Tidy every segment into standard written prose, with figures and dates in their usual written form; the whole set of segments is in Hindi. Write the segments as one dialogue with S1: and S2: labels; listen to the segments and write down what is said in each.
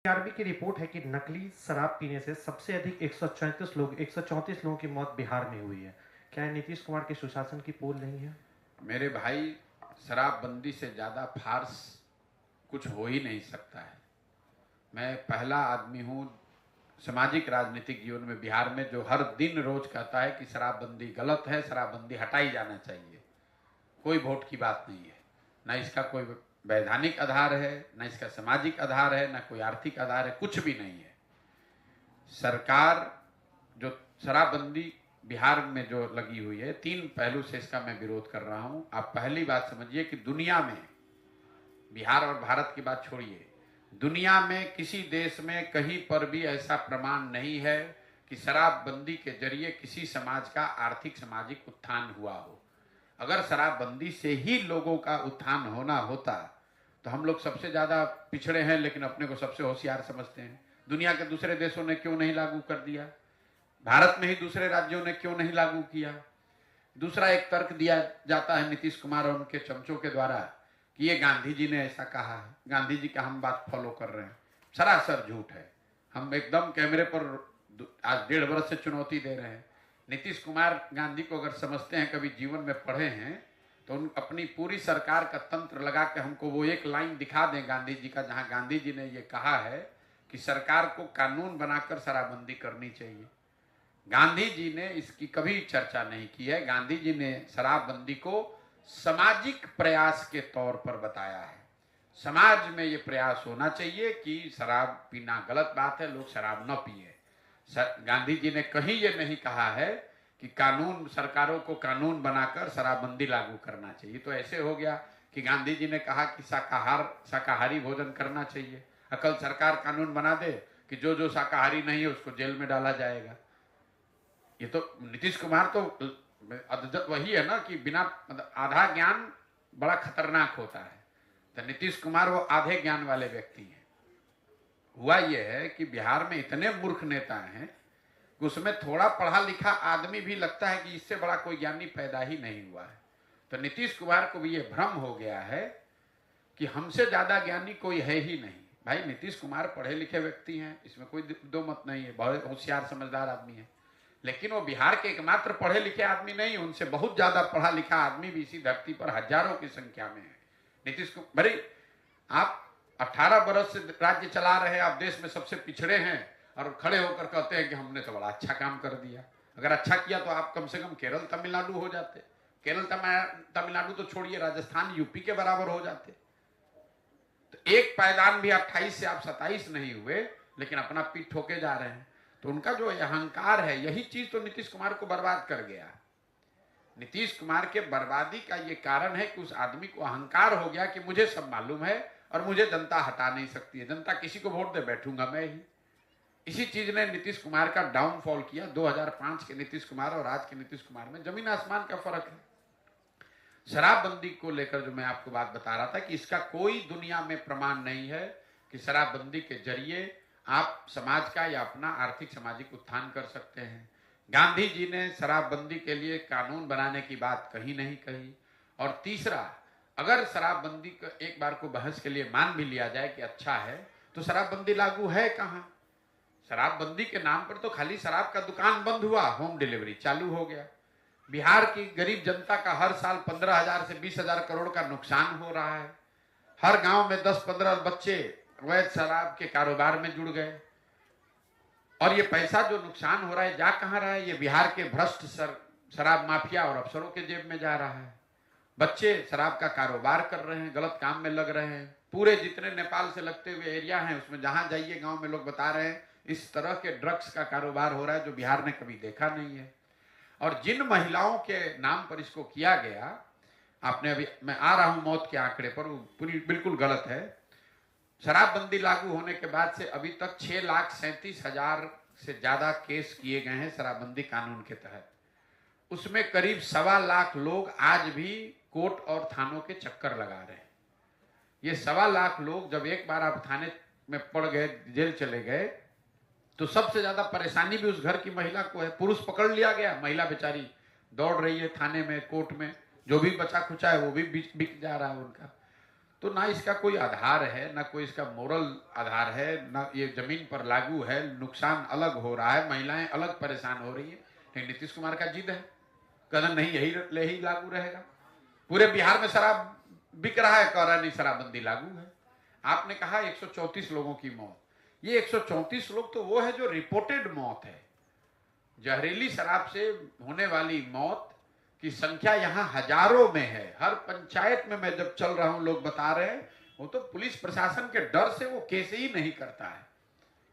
S1: आरबी की रिपोर्ट है कि नकली शराब पीने से सबसे अधिक 134 लोगों की मौत बिहार में हुई है। क्या नीतीश कुमार के सुशासन की पोल नहीं है?
S2: मेरे भाई, शराबबंदी से ज़्यादा फार्स कुछ हो ही नहीं सकता है। मैं पहला आदमी हूँ सामाजिक राजनीतिक जीवन में बिहार में जो हर दिन रोज कहता है कि शराबबंदी गलत है, शराबबंदी हटाई जाना चाहिए। कोई वोट की बात नहीं है, ना इसका कोई वैधानिक आधार है, ना इसका सामाजिक आधार है, ना कोई आर्थिक आधार है, कुछ भी नहीं है। सरकार जो शराबबंदी बिहार में जो लगी हुई है, तीन पहलू से इसका मैं विरोध कर रहा हूं। आप पहली बात समझिए कि दुनिया में, बिहार और भारत की बात छोड़िए, दुनिया में किसी देश में कहीं पर भी ऐसा प्रमाण नहीं है कि शराबबंदी के जरिए किसी समाज का आर्थिक सामाजिक उत्थान हुआ हो। अगर शराबबंदी से ही लोगों का उत्थान होना होता तो हम लोग सबसे ज्यादा पिछड़े हैं, लेकिन अपने को सबसे होशियार समझते हैं। दुनिया के दूसरे देशों ने क्यों नहीं लागू कर दिया? भारत में ही दूसरे राज्यों ने क्यों नहीं लागू किया? दूसरा एक तर्क दिया जाता है नीतीश कुमार और उनके चमचों के द्वारा कि ये गांधी जी ने ऐसा कहा है, गांधी जी का हम बात फॉलो कर रहे हैं। सरासर झूठ है। हम एकदम कैमरे पर आज 1.5 वर्ष से चुनौती दे रहे हैं। नीतीश कुमार गांधी को अगर समझते हैं, कभी जीवन में पढ़े हैं, तो उन अपनी पूरी सरकार का तंत्र लगा के हमको वो एक लाइन दिखा दें गांधी जी का, जहां गांधी जी ने ये कहा है कि सरकार को कानून बनाकर शराबबंदी करनी चाहिए। गांधी जी ने इसकी कभी चर्चा नहीं की है। गांधी जी ने शराबबंदी को सामाजिक प्रयास के तौर पर बताया है। समाज में ये प्रयास होना चाहिए कि शराब पीना गलत बात है, लोग शराब न पिए। गांधी जी ने कहीं ये नहीं कहा है कि कानून, सरकारों को कानून बनाकर शराबबंदी लागू करना चाहिए। तो ऐसे हो गया कि गांधी जी ने कहा कि शाकाहारी भोजन करना चाहिए। अकल सरकार कानून बना दे कि जो जो शाकाहारी नहीं है उसको जेल में डाला जाएगा। ये तो नीतीश कुमार तो वही है ना कि बिना आधा ज्ञान बड़ा खतरनाक होता है। तो नीतीश कुमार वो आधे ज्ञान वाले व्यक्ति हैं। हुआ ये है कि बिहार में इतने मूर्ख नेता हैं कि उसमें थोड़ा पढ़ा लिखा आदमी भी लगता है कि इससे बड़ा कोई ज्ञानी पैदा ही नहीं हुआ है। तो नीतीश कुमार को भी ये भ्रम हो गया है कि हमसे ज्यादा ज्ञानी कोई है ही नहीं। भाई, नीतीश कुमार पढ़े लिखे व्यक्ति हैं, इसमें कोई दो मत नहीं है, बहुत होशियार समझदार आदमी है। लेकिन वो बिहार के एकमात्र पढ़े लिखे आदमी नहीं, उनसे बहुत ज्यादा पढ़ा लिखा आदमी भी इसी धरती पर हजारों की संख्या में है। नीतीश कुमार, भाई आप 18 बरस से राज्य चला रहे हैं, आप देश में सबसे पिछड़े हैं और खड़े होकर कहते हैं कि हमने तो बड़ा अच्छा काम कर दिया। अगर अच्छा किया तो आप कम से कम केरल तमिलनाडु हो जाते। केरल तमिलनाडु तो छोड़िए, राजस्थान यूपी के बराबर हो जाते। तो एक पायदान भी 28 से आप 27 नहीं हुए, लेकिन अपना पीठ ठोके जा रहे हैं। तो उनका जो अहंकार है, यही चीज तो नीतीश कुमार को बर्बाद कर गया। नीतीश कुमार के बर्बादी का ये कारण है कि उस आदमी को अहंकार हो गया कि मुझे सब मालूम है और मुझे जनता हटा नहीं सकती है। जनता किसी को वोट दे, बैठूंगा मैं ही। इसी चीज ने नीतीश कुमार का डाउनफॉल किया। 2005 के नीतीश कुमार और आज के नीतीश कुमार में जमीन आसमान का फर्क है। शराबबंदी को लेकर जो मैं आपको बात बता रहा था कि इसका कोई दुनिया में प्रमाण नहीं है कि शराबबंदी के जरिए आप समाज का या अपना आर्थिक सामाजिक उत्थान कर सकते हैं। गांधी जी ने शराबबंदी के लिए कानून बनाने की बात कहीं नहीं कही। और तीसरा, अगर शराबबंदी को एक बार को बहस के लिए मान भी लिया जाए कि अच्छा है, तो शराबबंदी लागू है कहां? शराबबंदी के नाम पर तो खाली शराब का दुकान बंद हुआ, होम डिलीवरी चालू हो गया। बिहार की गरीब जनता का हर साल 15,000 से 20,000 करोड़ का नुकसान हो रहा है। हर गांव में 10-15 बच्चे अवैध शराब के कारोबार में जुड़ गए। और ये पैसा जो नुकसान हो रहा है जा कहां रहा है? ये बिहार के भ्रष्ट शराब माफिया और अफसरों के जेब में जा रहा है। बच्चे शराब का कारोबार कर रहे हैं, गलत काम में लग रहे हैं। पूरे जितने नेपाल से लगते हुए एरिया हैं, उसमें जहां जाइए गांव में लोग बता रहे हैं इस तरह के ड्रग्स का कारोबार हो रहा है जो बिहार ने कभी देखा नहीं है। और जिन महिलाओं के नाम पर इसको किया गया, आपने अभी, मैं आ रहा हूं मौत के आंकड़े पर, वो पूरी बिल्कुल गलत है। शराबबंदी लागू होने के बाद से अभी तक 6,37,000 से ज्यादा केस किए गए हैं शराबबंदी कानून के तहत। उसमें करीब 1.25 लाख लोग आज भी कोर्ट और थानों के चक्कर लगा रहे हैं। ये 1.25 लाख लोग जब एक बार आप थाने में पड़ गए, जेल चले गए, तो सबसे ज्यादा परेशानी भी उस घर की महिला को है। पुरुष पकड़ लिया गया, महिला बेचारी दौड़ रही है थाने में, कोर्ट में, जो भी बचा खुचा है वो भी बिक जा रहा है उनका। तो ना इसका कोई आधार है, ना कोई इसका मोरल आधार है, ना ये जमीन पर लागू है। नुकसान अलग हो रहा है, महिलाएं अलग परेशान हो रही है, लेकिन नीतीश कुमार का जिद है, कहना नहीं यही लागू रहेगा। पूरे बिहार में शराब बिक रहा है, कह रहा नहीं शराबबंदी लागू है। आपने कहा 134 लोगों की मौत, ये 134 लोग तो वो है जो रिपोर्टेड मौत है। जहरीली शराब से होने वाली मौत की संख्या यहाँ हजारों में है। हर पंचायत में मैं जब चल रहा हूं, लोग बता रहे हैं, वो तो पुलिस प्रशासन के डर से वो केस ही नहीं करता है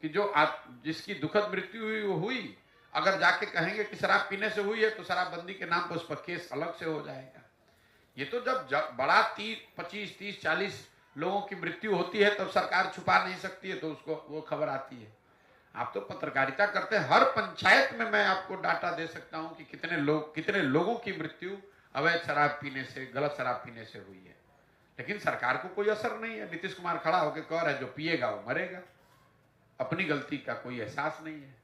S2: कि जो जिसकी दुखद मृत्यु हुई वो हुई, अगर जाके कहेंगे कि शराब पीने से हुई है तो शराबबंदी के नाम पर उस पर केस अलग से हो जाएगा। ये तो जब बड़ा 25, 30, 40 लोगों की मृत्यु होती है तब सरकार छुपा नहीं सकती है, तो उसको वो खबर आती है। आप तो पत्रकारिता करते हैं, हर पंचायत में मैं आपको डाटा दे सकता हूं कि कितने लोगों की मृत्यु अवैध शराब पीने से, गलत शराब पीने से हुई है। लेकिन सरकार को कोई असर नहीं है। नीतीश कुमार खड़ा होकर कह रहा है जो पिएगा वो मरेगा। अपनी गलती का कोई एहसास नहीं है।